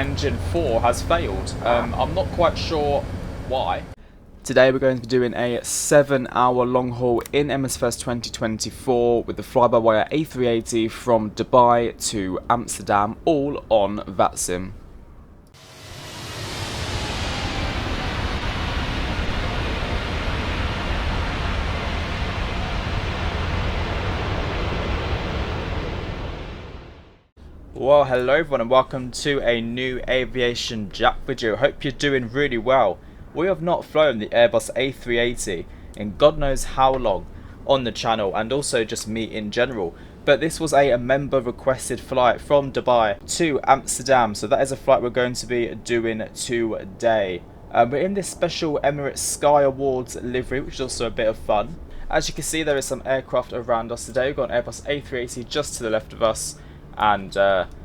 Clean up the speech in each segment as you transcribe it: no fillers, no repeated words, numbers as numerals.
engine 4 has failed. I'm not quite sure why. Today we're going to be doing a 7-hour long haul in MSFS 2024 with the fly-by-wire A380 from Dubai to Amsterdam, all on vatsim. Well, hello everyone and welcome to a new aviation Jack video. Hope you're doing really well. We have not flown the Airbus A380 in God knows how long on the channel, and also just me in general. But this was a member requested flight from Dubai to Amsterdam, so that is a flight we're going to be doing today. We're in this special Emirates Sky Awards livery, which is also a bit of fun. As you can see, there is some aircraft around us today. We've got an Airbus A380 just to the left of us, and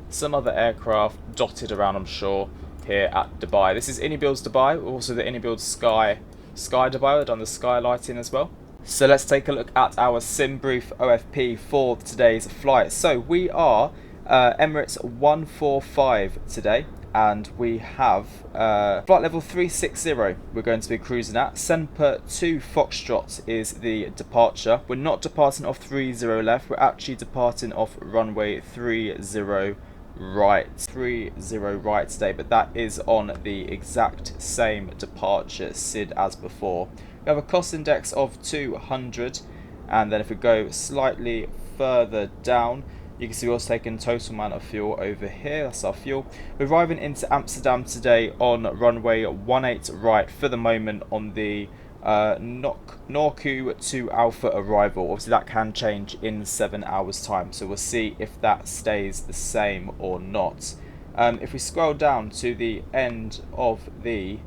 some other aircraft dotted around, I'm sure, here at Dubai. This is Inibuild's Dubai, also the Inibuild Sky Dubai. We've done the sky lighting as well. So let's take a look at our Simbreif OFP for today's flight. So we are Emirates 145 today, and we have flight level 360 we're going to be cruising at. Semper 2 Foxtrot is the departure. We're not departing off 30 left, we're actually departing off runway 30 right today, but that is on the exact same departure SID as before. We have a cost index of 200, and then if we go slightly further down, you can see we're also taking total amount of fuel over here. That's our fuel. We're arriving into Amsterdam today on runway 18 right for the moment on the Norku to Alpha arrival. Obviously that can change in 7 hours time, so we'll see if that stays the same or not. If we scroll down to the end of the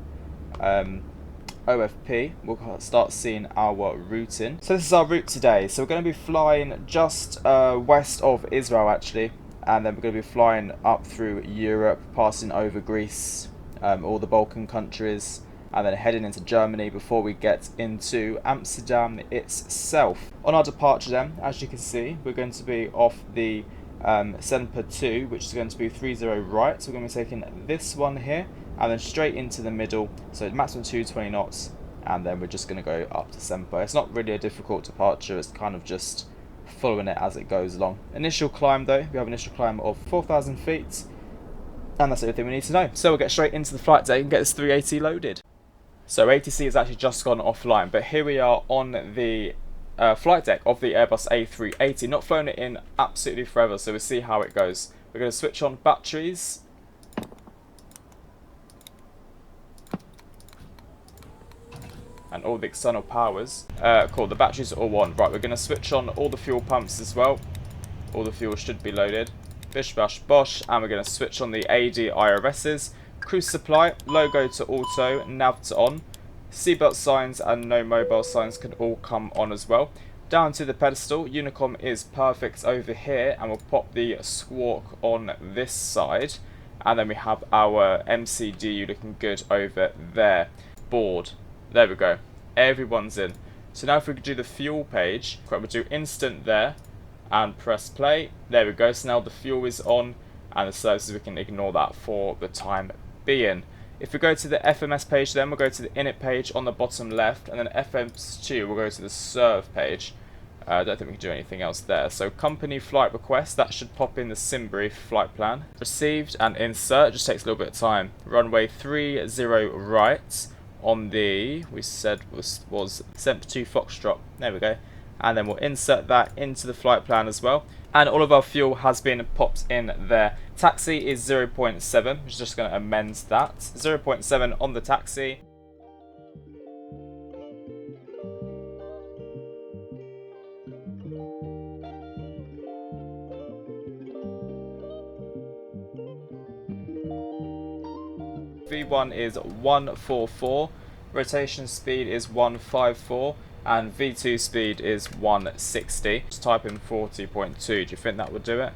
OFP, we'll start seeing our routing. So this is our route today. So we're going to be flying just west of Israel actually, and then we're going to be flying up through Europe, passing over Greece, all the Balkan countries, and then heading into Germany before we get into Amsterdam itself. On our departure then, as you can see, we're going to be off the Semper 2, which is going to be 30 right. So we're going to be taking this one here, and then straight into the middle, so maximum 220 knots, and then we're just going to go up to Semper. It's not really a difficult departure, it's kind of just following it as it goes along. Initial climb though, we have an initial climb of 4,000 feet, and that's everything we need to know. So we'll get straight into the flight today and get this 380 loaded. So ATC has actually just gone offline, but here we are on the flight deck of the Airbus A380. Not flown it in absolutely forever, so we'll see how it goes. We're going to switch on batteries. And all the external powers. Cool, the batteries are all on. Right, we're going to switch on all the fuel pumps as well. All the fuel should be loaded. Bish bash bosh. And we're going to switch on the AD IRSs. Cruise supply, logo to auto, nav to on. Seatbelt signs and no mobile signs can all come on as well. Down to the pedestal, Unicom is perfect over here, and we'll pop the squawk on this side. And then we have our MCDU looking good over there. Board. There we go. Everyone's in. So now if we could do the fuel page, we'll do instant there and press play. There we go. So now the fuel is on, and the services, we can ignore that for the time being. If we go to the FMS page, then we'll go to the init page on the bottom left, and then FMS2 we'll go to the serve page. I don't think we can do anything else there. So company flight request, that should pop in the Simbreif Flightplan. Received and insert, just takes a little bit of time. Runway 30 right on the, we said was Semper 2 Foxtrot. There we go. And then we'll insert that into the flight plan as well. And all of our fuel has been popped in there. Taxi is 0.7, which is just going to amend that. 0.7 on the taxi. V1 is 144, rotation speed is 154, and V2 speed is 160. Just type in 40.2. Do you think that would do it?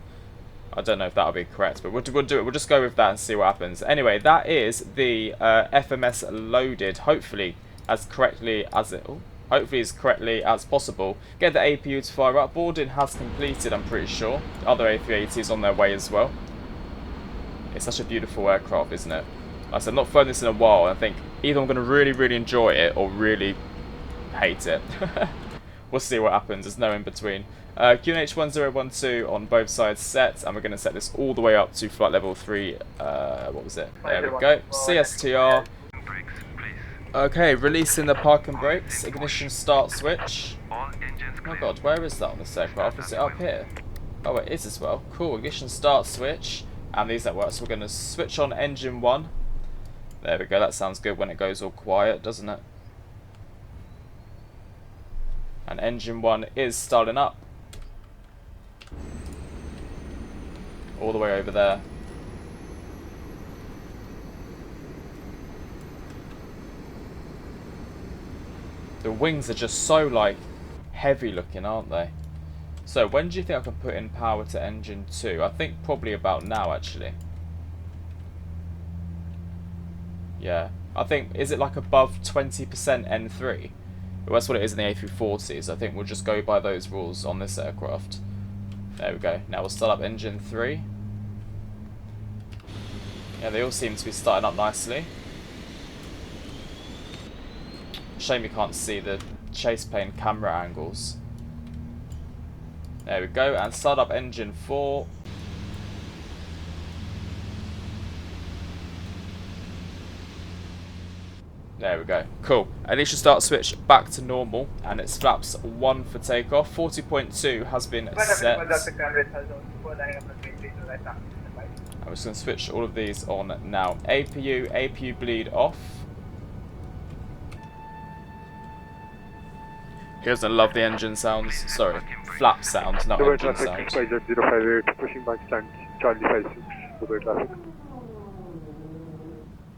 I don't know if that would be correct, but we'll do it. We'll just go with that and see what happens. Anyway, that is the FMS loaded, hopefully as correctly as possible. Get the APU to fire up. Boarding has completed, I'm pretty sure. The other A380s on their way as well. It's such a beautiful aircraft, isn't it? Like I said, I've not flown this in a while, and I think either I'm going to really enjoy it or really hate it. We'll see what happens. There's no in between. QNH 1012 on both sides set, and we're going to set this all the way up to flight level 3. What was it? There we go. CSTR. Okay, releasing the park and brakes. Ignition start switch. Oh my god, where is that on this aircraft? Is it up here? Oh, it is as well. Cool. Ignition start switch. And these that work. So we're going to switch on engine 1. There we go. That sounds good when it goes all quiet, doesn't it? And engine 1 is starting up. All the way over there. The wings are just so, like, heavy looking, aren't they? So, when do you think I can put in power to engine 2? I think probably about now, actually. Yeah. I think, is it like above 20% N3? Well, that's what it is in the A340, so I think we'll just go by those rules on this aircraft. There we go. Now we'll start up engine 3. Yeah, they all seem to be starting up nicely. Shame you can't see the Chaseplane camera angles. There we go, and start up engine 4. There we go. Cool. Initial start switch back to normal, and it's flaps 1 for takeoff. 40.2 has been set. I'm just going to switch all of these on now. APU bleed off. He doesn't love the engine sounds. Sorry, flap sounds, not engine sounds.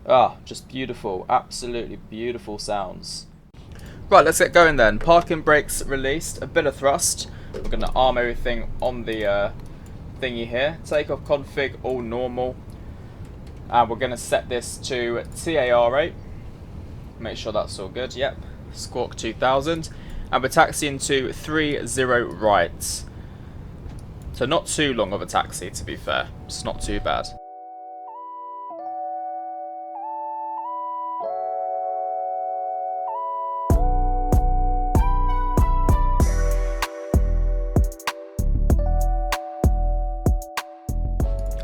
Ah, just beautiful, absolutely beautiful sounds. Right, let's get going then. Parking brakes released, a bit of thrust. We're going to arm everything on the thingy here. Takeoff config, all normal. And we're going to set this to TAR8. Make sure that's all good, yep. Squawk 2000. And we're taxiing to 30 right. So not too long of a taxi, to be fair. It's not too bad.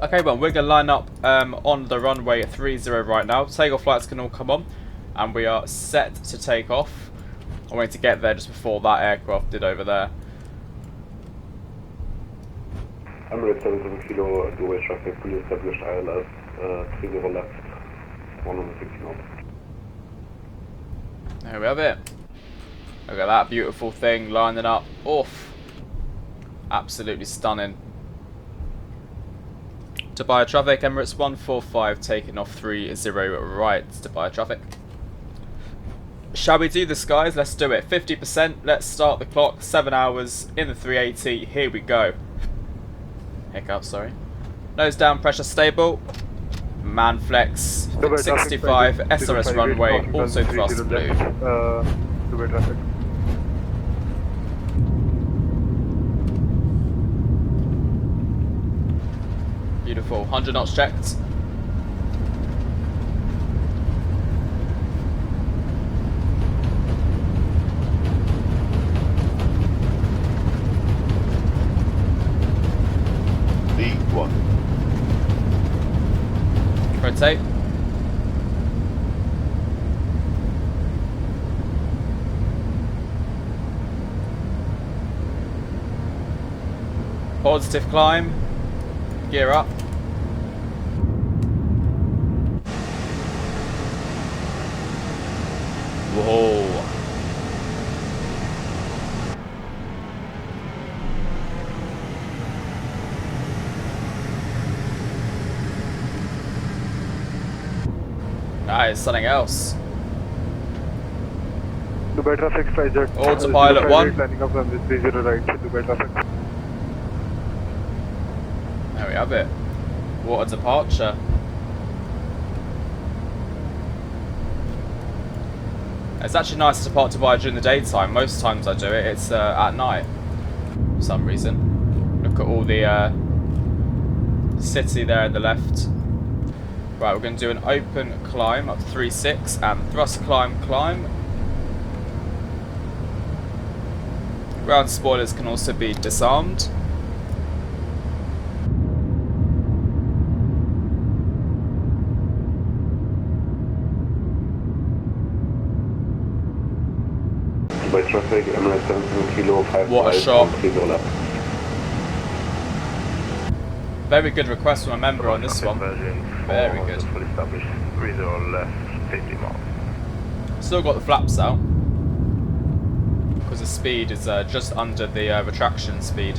Okay, well, we're going to line up on the runway 30 right now. Takeoff lights can all come on, and we are set to take off. I'm waiting to get there just before that aircraft did over there. Emirates 77 kilo, dual traffic, fully established ILS, 30 left, 160 knots. There we have it. Look at that beautiful thing lining up. Oof. Absolutely stunning. Dubai traffic, Emirates 145 taking off 30 right. Dubai traffic. Shall we do this, guys? Let's do it. 50%. Let's start the clock. 7 hours in the 380. Here we go. Hiccup, sorry. Nose down, pressure stable. Man flex. 65. SRS runway. Also thrust blue. Dubai traffic. Beautiful. 100 knots checked. Rotate. Positive climb. Gear up. Whoa. Nice, something else. Dubai traffic, SkyJet. Autopilot 1. Landing up on the 30 right, Dubai traffic. There we have it. What a departure. It's actually nice to depart Dubai during the daytime. Most times I do it, it's at night. For some reason. Look at all the city there on the left. Right, we're going to do an open climb up to 3.6 and thrust climb. Ground spoilers can also be disarmed. By traffic, Emirates 17 kilo, 5 What a shot. 30 left. Very good request from a member on this one. Very good. Fully established, 30 left, 50 miles. Still got the flaps out because the speed is just under the retraction speed.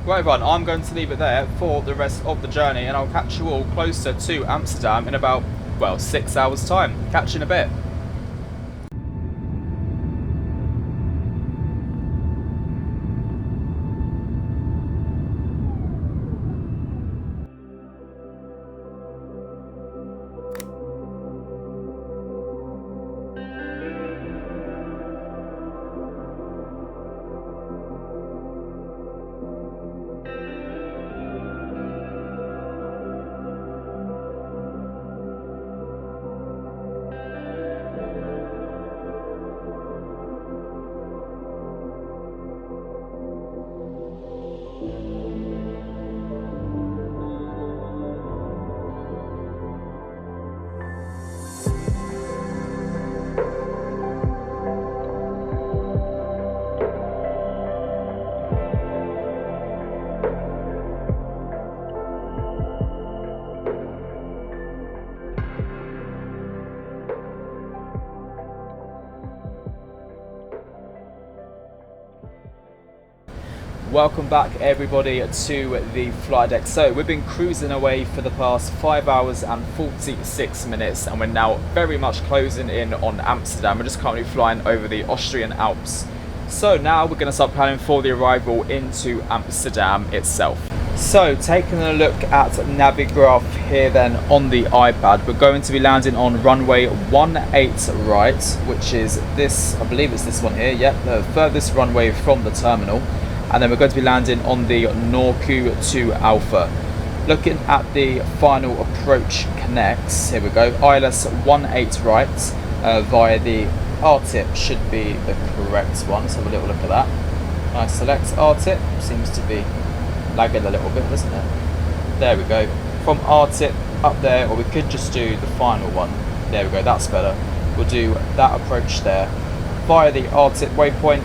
Right everyone, I'm going to leave it there for the rest of the journey, and I'll catch you all closer to Amsterdam in about, well, 6 hours time. Catch you in a bit. Welcome back everybody to the flight deck. So we've been cruising away for the past 5 hours and 46 minutes and we're now very much closing in on Amsterdam. We're just currently flying over the Austrian Alps. So now we're going to start planning for the arrival into Amsterdam itself. So taking a look at Navigraph here then on the iPad, we're going to be landing on runway 18 right, which is this, I believe it's this one here, yep, the furthest runway from the terminal. And then we're going to be landing on the Norku 2 Alpha. Looking at the final approach connects, here we go, ILS 18 right via the R-tip should be the correct one. Let's have a little look at that. Nice, select R-tip, seems to be lagging a little bit, doesn't it? There we go, from R-tip up there, or we could just do the final one. There we go, that's better. We'll do that approach there via the R-tip waypoint.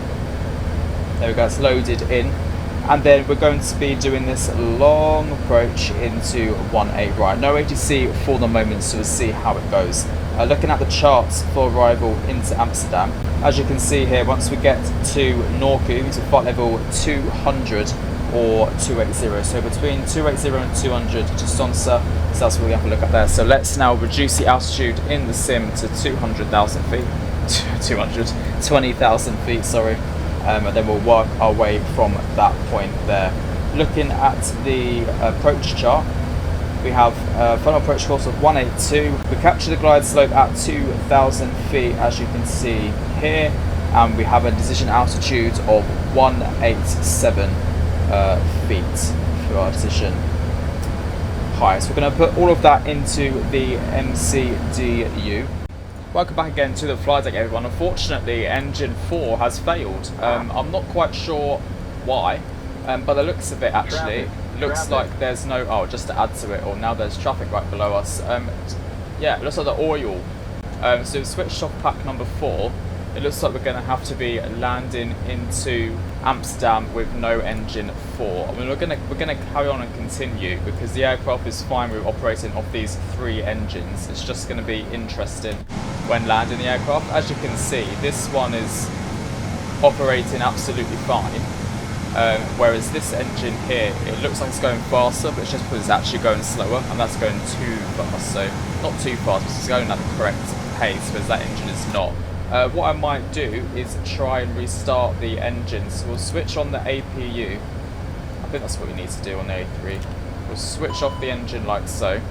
There we go, it's loaded in. And then we're going to be doing this long approach into 18 right. No ATC for the moment, so we'll see how it goes. Looking at the charts for arrival into Amsterdam, as you can see here, once we get to Norku, it's flight level 200 or 280. So between 280 and 200 just on sir. So that's what we have to look at there. So let's now reduce the altitude in the sim to 200,000 feet. 20,000 feet, sorry. And then we'll work our way from that point there. Looking at the approach chart, we have a final approach course of 182. We capture the glide slope at 2,000 feet, as you can see here, and we have a decision altitude of 187 feet for our decision height. So we're going to put all of that into the MCDU. Welcome back again to the flight deck everyone. Unfortunately engine 4 has failed. I'm not quite sure why, but the looks of it actually looks like there's no, oh, just to add to it, or now there's traffic right below us. Yeah, it looks like the oil. So we've switched off pack number 4. It looks like we're going to have to be landing into Amsterdam with no engine 4. I mean, we're going to carry on and continue because the aircraft is fine with operating off these 3 engines. It's just going to be interesting when landing the aircraft. As you can see, this one is operating absolutely fine, whereas this engine here, it looks like it's going faster, but it's just because it's actually going slower, and that's going too fast. So not too fast, but it's going at the correct pace, whereas that engine is not. What I might do is try and restart the engine. So we'll switch on the APU. I think that's what we need to do on the A3. We'll switch off the engine like so.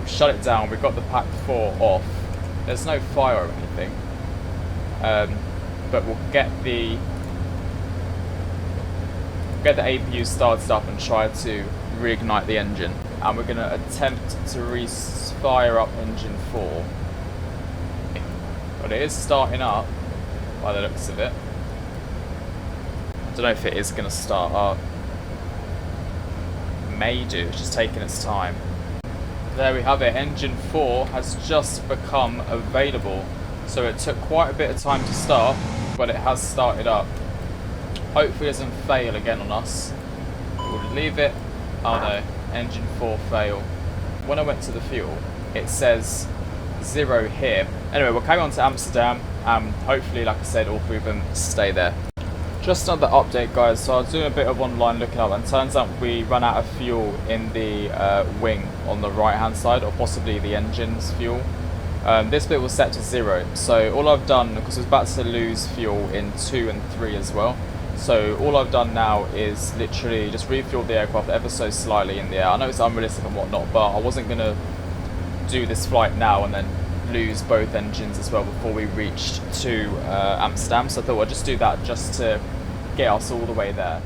We'll shut it down. We've got the pack 4 off. There's no fire or anything. But we'll get the APU started up and try to reignite the engine. and we're going to attempt to fire up engine 4. But it is starting up by the looks of it. I don't know if it is going to start up. May do, it's just taking its time. There we have it, engine 4 has just become available. So it took quite a bit of time to start, but it has started up. Hopefully it doesn't fail again on us. We'll leave it. Oh no, engine 4 fail. When I went to the fuel, it says 0 here. Anyway, we'll carry on to Amsterdam, and hopefully, like I said, all 3 of them stay there. Just another update, guys. So I was doing a bit of online looking up, and turns out we ran out of fuel in the wing on the right hand side, or possibly the engine's fuel. This bit was set to 0, so all I've done, because I was about to lose fuel in 2 and 3 as well, so all I've done now is literally just refuel the aircraft ever so slightly in the air. I know it's unrealistic and whatnot, but I wasn't going to do this flight now and then lose both engines as well before we reached to Amsterdam, so I thought I'd just do that just to get us all the way there.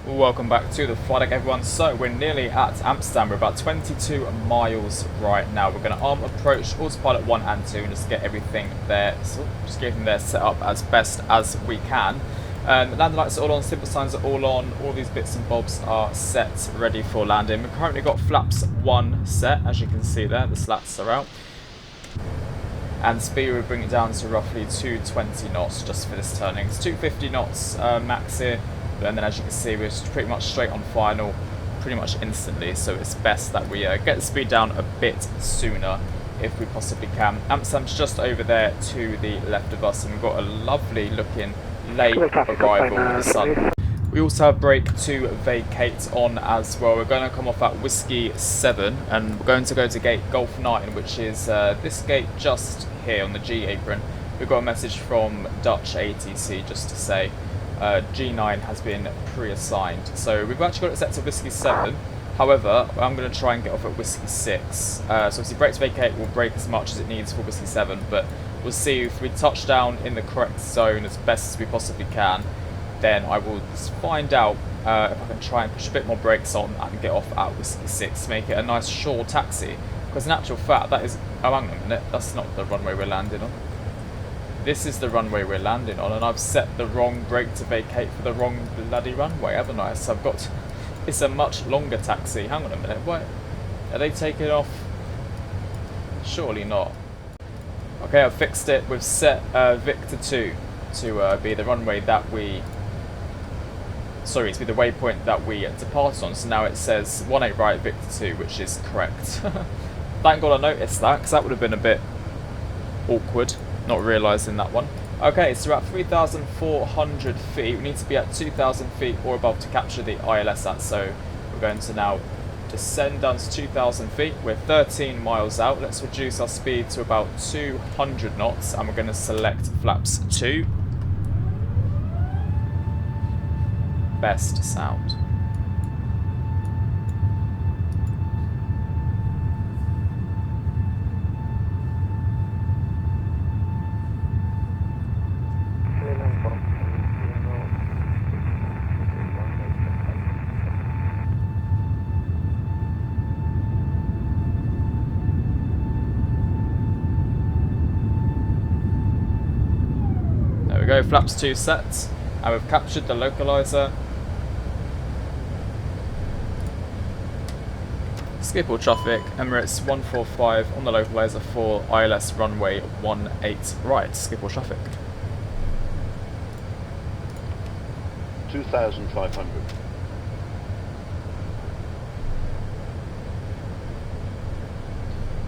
Welcome back to the flight deck, everyone. So we're nearly at Amsterdam. We're about 22 miles right now. We're going to arm approach autopilot 1 and 2 and just get everything there. So just get everything there set up as best as we can. Landing lights are all on, simple signs are all on. All these bits and bobs are set, ready for landing. We've currently got flaps 1 set, as you can see there. The slats are out. And speed we bring it down to roughly 220 knots just for this turning. It's 250 knots max here. And then as you can see, we're pretty much straight on final pretty much instantly, so it's best that we get the speed down a bit sooner if we possibly can. Amsterdam's just over there to the left of us, and we've got a lovely looking late arrival in the sun. We also have brake to vacate on as well. We're going to come off at Whiskey 7 and we're going to go to gate Golf 9, which is this gate just here on the G apron. We've got a message from Dutch ATC just to say G9 has been pre-assigned. So we've actually got it set to Whiskey 7. However, I'm going to try and get off at Whiskey 6. So obviously brake to vacate will brake as much as it needs for Whiskey 7, but we'll see if we touch down in the correct zone as best as we possibly can. Then I will find out if I can try and push a bit more brakes on and get off at Whiskey 6 to make it a nice shore taxi. Because in actual fact, that is... Oh, hang on a minute. That's not the runway we're landing on. This is the runway we're landing on, and I've set the wrong brake to vacate for the wrong bloody runway, haven't I? So I've got... It's a much longer taxi. Hang on a minute. What? Are they taking off? Surely not. Okay, I've fixed it. We've set Victor 2 to be the runway that we... Sorry, to be the waypoint that we depart on. So now it says 18 right, Victor 2, which is correct. Thank God I noticed that, because that would have been a bit awkward, not realising that one. Okay, so we're at 3,400 feet. We need to be at 2,000 feet or above to capture the ILS. So we're going to now descend down to 2,000 feet. We're 13 miles out. Let's reduce our speed to about 200 knots, and we're going to select flaps 2. Best sound. There we go, flaps 2 set, and we've captured the localizer. Skip all traffic, Emirates 145 on the localizer for ILS runway 18 right. Skip all traffic. 2,500.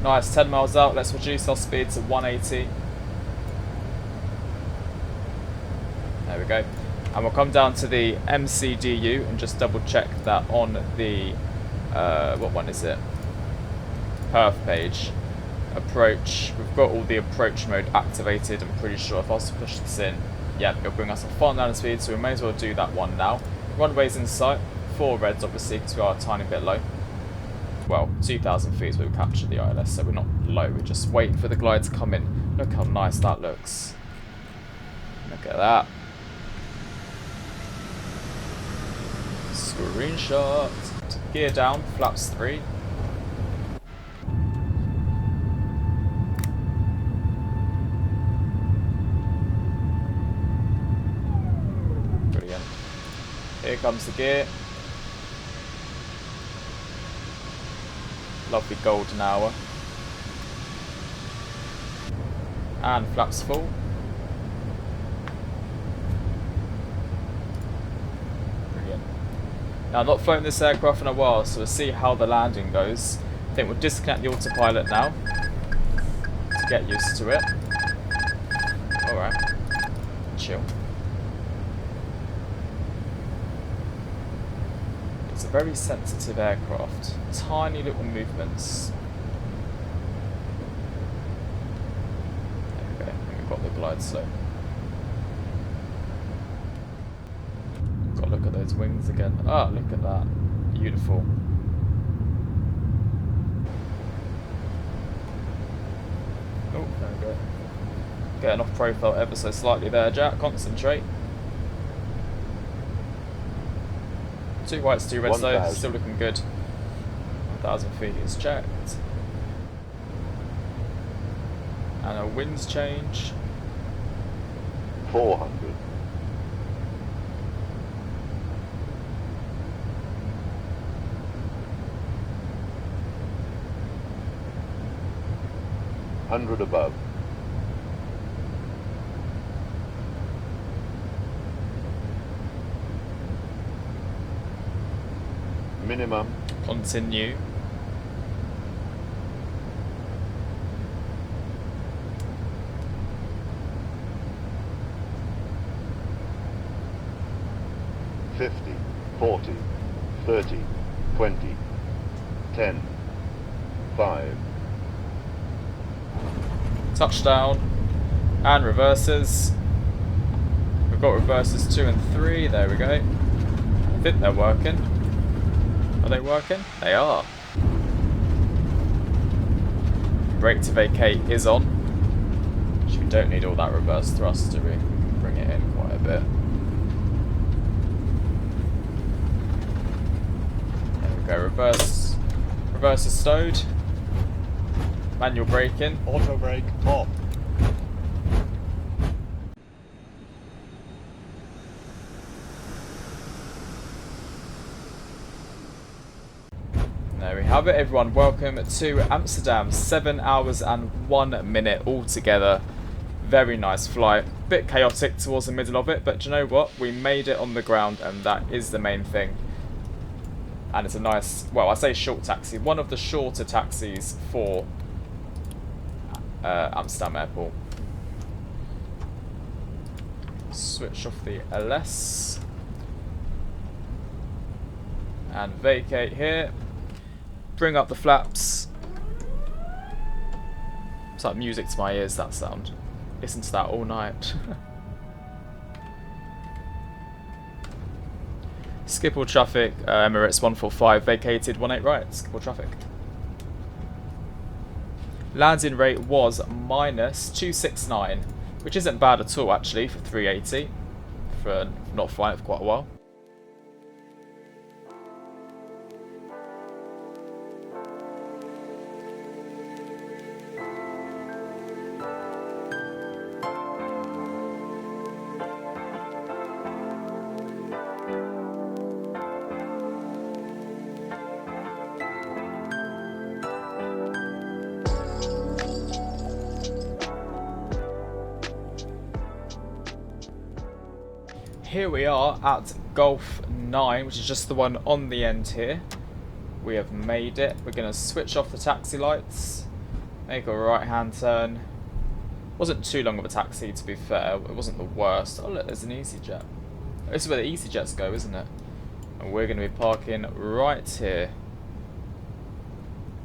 Nice, 10 miles out. Let's reduce our speed to 180. we go. And we'll come down to the MCDU and just double check that on the, what one is it? Perf page. Approach. We've got all the approach mode activated. I'm pretty sure if I was to push this in, yeah, it'll bring us a far down speed, so we may as well do that one now. Runway's in sight. 4 reds, obviously, because we are a tiny bit low. Well, 2,000 feet is where we captured the ILS, so we're not low. We're just waiting for the glide to come in. Look how nice that looks. Look at that. Screenshot. Gear down, flaps 3. Brilliant. Here comes the gear. Lovely golden hour. And flaps full. Brilliant. Now, I've not flown this aircraft in a while, so we'll see how the landing goes. I think we'll disconnect the autopilot now to get used to it. Alright. Chill. It's a very sensitive aircraft. Tiny little movements. There we go. And we've got the glide slope. Got to look at those wings again. Ah, look at that. Beautiful. Oh, there we go. Getting off profile ever so slightly there, Jack. Concentrate. 2 whites, 2 reds though, still looking good. 1,000 feet is checked. And a winds change. 400. Hundred above. Minimum. Continue. $50, 40, 30, 20, 10, 5. Touchdown. And reverses. We've got reverses 2 and 3. There we go. I think they're working. Are they working? They are. Brake to vacate is on. Actually, we don't need all that reverse thrust, do we? We can bring it in quite a bit. There we go, reverse. Reverse is stowed. Manual braking. Auto brake off. There we have it, everyone. Welcome to Amsterdam. 7 hours and 1 minute altogether. Very nice flight. Bit chaotic towards the middle of it, but do you know what? We made it on the ground, and that is the main thing. And it's a nice, well, I say short taxi. One of the shorter taxis for Amsterdam Airport. Switch off the LS. And vacate here. Bring up the flaps. It's like music to my ears, that sound. Listen to that all night. Skip all traffic, Emirates 145, vacated 18 right, skip all traffic. Landing rate was -269, which isn't bad at all actually for 380, for not flying for quite a while. Here we are at Golf 9, which is just the one on the end here. We have made it. We're going to switch off the taxi lights, make a right hand turn, Wasn't too long of a taxi, to be fair. It wasn't the worst. Oh look, there's an EasyJet. This is where the EasyJets go, isn't it? And we're going to be parking right here.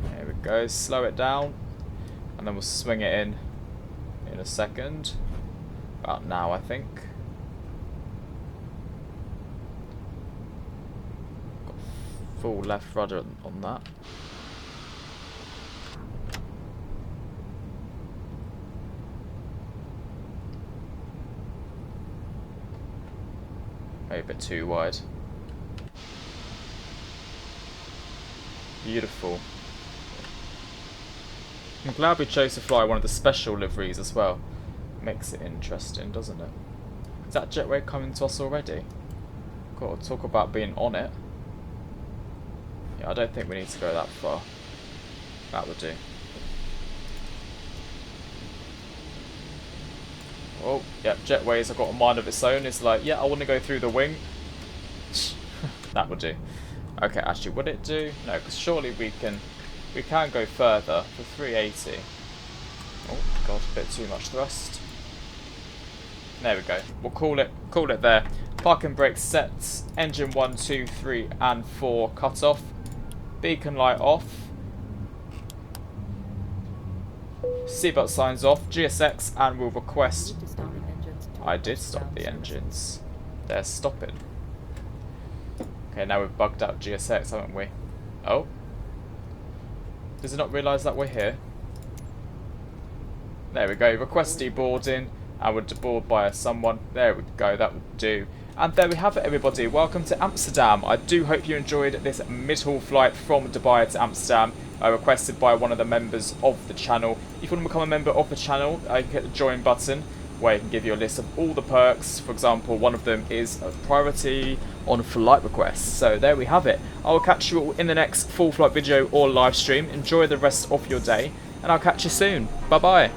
There we go. Slow it down, and then we'll swing it in a second. About now, I think. Got full left rudder on that. Maybe a bit too wide. Beautiful. I'm glad we chose to fly one of the special liveries as well. Makes it interesting, doesn't it? Is that jetway coming to us already? Got to talk about being on it. Yeah, I don't think we need to go that far. That would do. Oh, yeah, jetways have got a mind of its own. It's like, yeah, I want to go through the wing. That would do. Okay, actually, would it do? No, because surely we can go further for 380. Oh god, a bit too much thrust. There we go. We'll call it there. Parking brake sets. Engine 1, 2, 3, and 4 cut off. Beacon light off. Seatbelt signs off. GSX, and we'll request. I did stop the engines. They're stopping. Okay, now we've bugged out GSX, haven't we? Oh. Does it not realise that we're here? There we go. Request deboarding. I would deboard by someone. There we go. That would do. And there we have it, everybody. Welcome to Amsterdam. I do hope you enjoyed this mid-haul flight from Dubai to Amsterdam, requested by one of the members of the channel. If you want to become a member of the channel, you can hit the join button, where you can give you a list of all the perks. For example, one of them is a priority on flight requests. So there we have it. I will catch you all in the next full flight video or live stream. Enjoy the rest of your day, and I'll catch you soon. Bye bye.